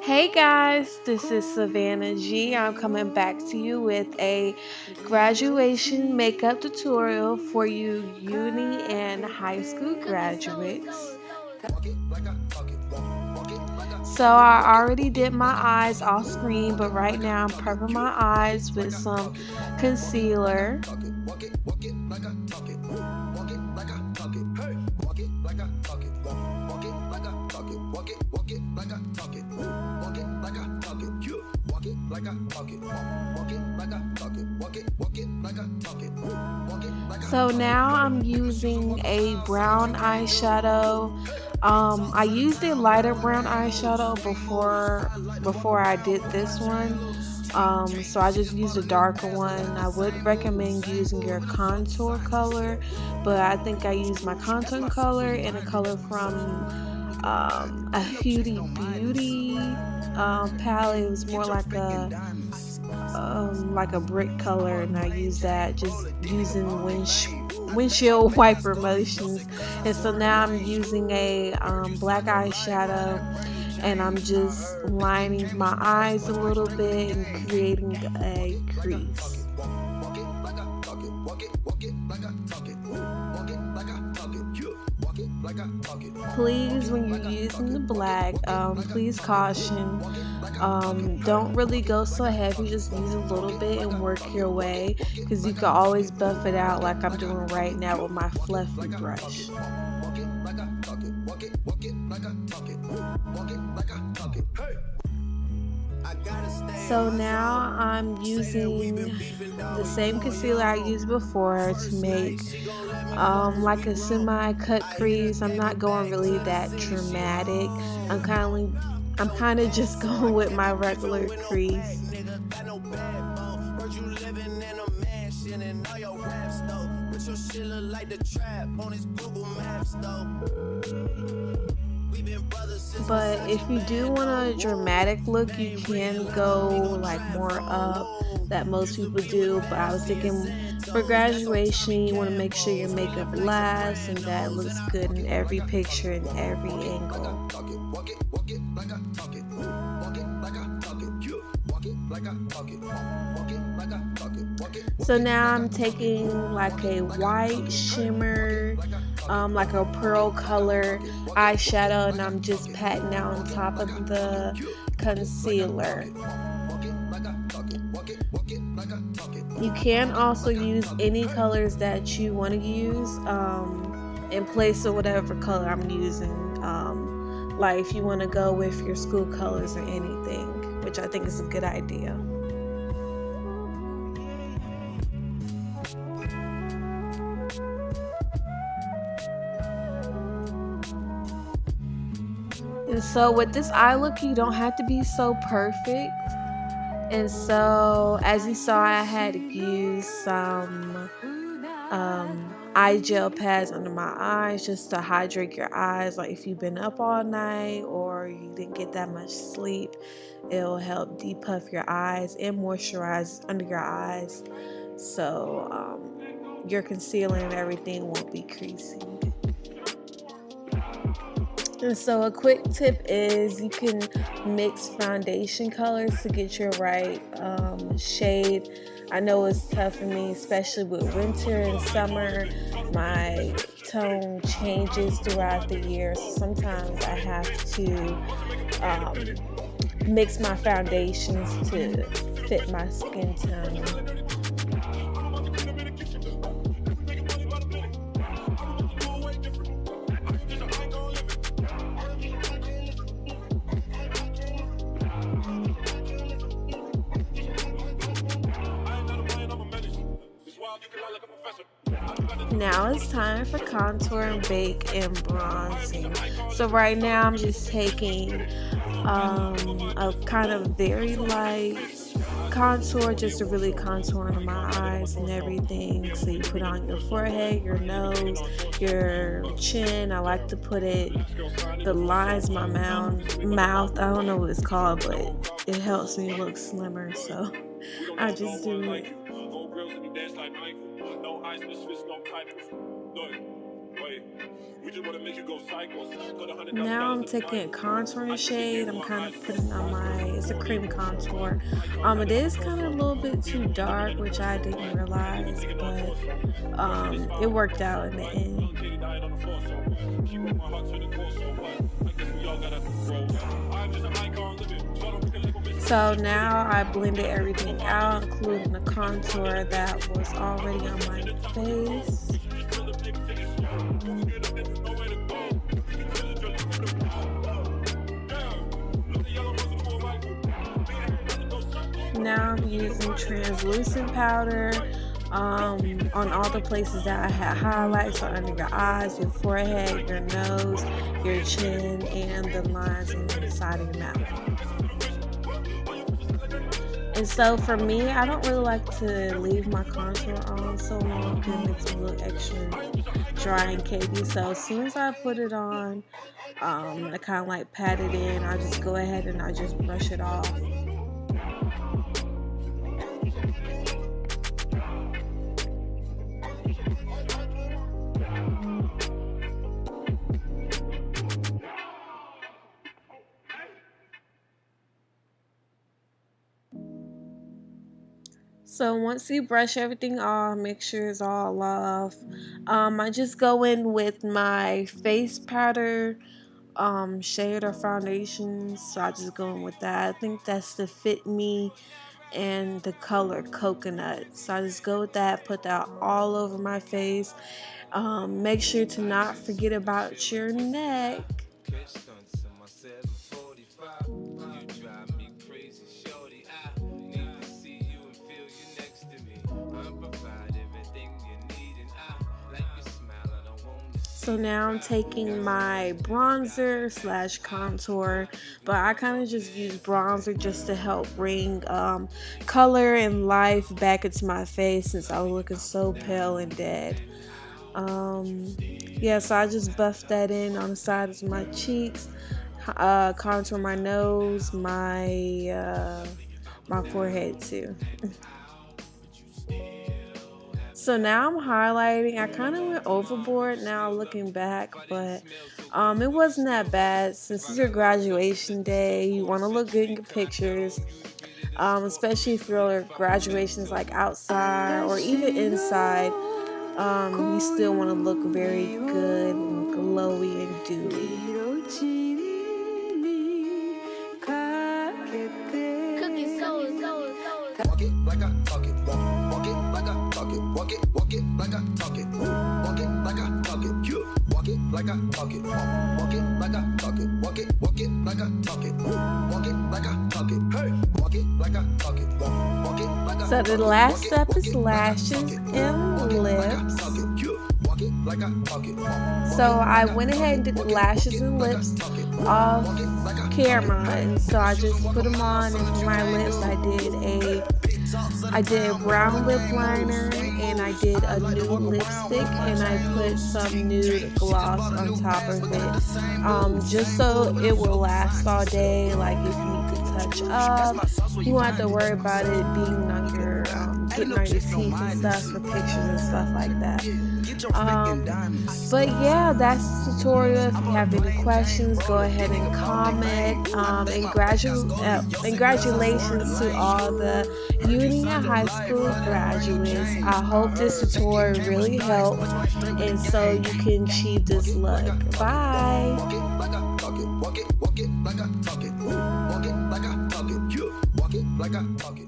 Hey guys, this is Savanna G. I'm coming back to you with a graduation makeup tutorial for you uni and high school graduates. So I already did my eyes off screen, but right now I'm prepping my eyes with some concealer. So now I'm using a brown eyeshadow. I used a lighter brown eyeshadow before I did this one. So I just used a darker one. I would recommend using your contour color, but I think I used my contour color in a color from a Hudy Beauty palette. It was more like a brick color, and I used that just using windshield wiper motions. And so now I'm using a black eyeshadow, and I'm just lining my eyes a little bit and creating a crease. Please, when you're using the black, please caution. Don't really go so heavy, just use a little bit and work your way, because you can always buff it out like I'm doing right now with my fluffy brush. So now I'm using the same concealer I used before to make like a semi-cut crease. I'm not going really that dramatic. I'm kind of just going with my regular crease. But if you do want a dramatic look, you can go like more up that most people do. But I was thinking for graduation, you want to make sure your makeup lasts and that it looks good in every picture and every angle. So now I'm taking like a white shimmer, like a pearl color eyeshadow, and I'm just patting out on top of the concealer. You can also use any colors that you want to use in place of whatever color I'm using. Like if you want to go with your school colors or anything, which I think is a good idea. And so with this eye look, you don't have to be so perfect. And so as you saw, I had to use some eye gel pads under my eyes just to hydrate your eyes. Like if you've been up all night or you didn't get that much sleep, it'll help depuff your eyes and moisturize under your eyes, so your concealer and everything won't be creasing. And so a quick tip is you can mix foundation colors to get your right shade. I know it's tough for me, especially with winter and summer. My tone changes throughout the year, so sometimes I have to mix my foundations to fit my skin tone. Now it's time for contour, bake, and bronzing. So right now I'm just taking a kind of very light contour just to really contour under my eyes and everything. So you put on your forehead, your nose, your chin. I like to put the lines of my mouth. I don't know what it's called, but it helps me look slimmer. So I just do it. Now I'm taking a contouring shade. I'm kind of putting on it's a cream contour. It is kind of a little bit too dark, which I didn't realize, but it worked out in the end. So now I blended everything out, including the contour that was already on my face. Now I'm using translucent powder on all the places that I had highlights, so under your eyes, your forehead, your nose, your chin, and the lines on the side of your mouth. And so for me, I don't really like to leave my contour on so long because it makes me look extra dry and cakey. So as soon as I put it on, I kind of like pat it in. I just go ahead and I just brush it off. So once you brush everything off, make sure it's all off. I just go in with my face powder shade or foundation. So I just go in with that. I think that's the Fit Me and the color Coconut. So I just go with that, put that all over my face. Make sure to not forget about your neck. So now I'm taking my bronzer slash contour, but I kind of just use bronzer just to help bring color and life back into my face since I was looking so pale and dead. Yeah, so I just buffed that in on the sides of my cheeks, contour my nose, my forehead too. So now I'm highlighting. I kind of went overboard now looking back, but it wasn't that bad. Since it's your graduation day, you want to look good in your pictures, especially if your graduation is like outside or even inside. You still want to look very good and glowy and dewy. Walk it like I talk it. Walk it like I talk it. Walk it like I talk it. Walk it like I talk it. Walk it like I talk it. Walk it like I talk it. Walk it like I talk it. Walk it like I talk it. Hey, walk it like I talk it. Walk it like I. So the last step is lashes and lips. So I went ahead and did the lashes and lips off camera, and so I just put them on, and for my lips I did a brown lip liner, and I did a nude lipstick, and I put some nude gloss on top of it, just so it will last all day. Like if you need to touch up, you won't have to worry about it being on your getting on your teeth and stuff for pictures and stuff like that. But yeah, that's the tutorial. If you have any questions, go ahead and comment. And congratulations to all the uni and high school graduates. I hope this tutorial really helped, and so you can achieve this look. Bye. Walk it like I talk it.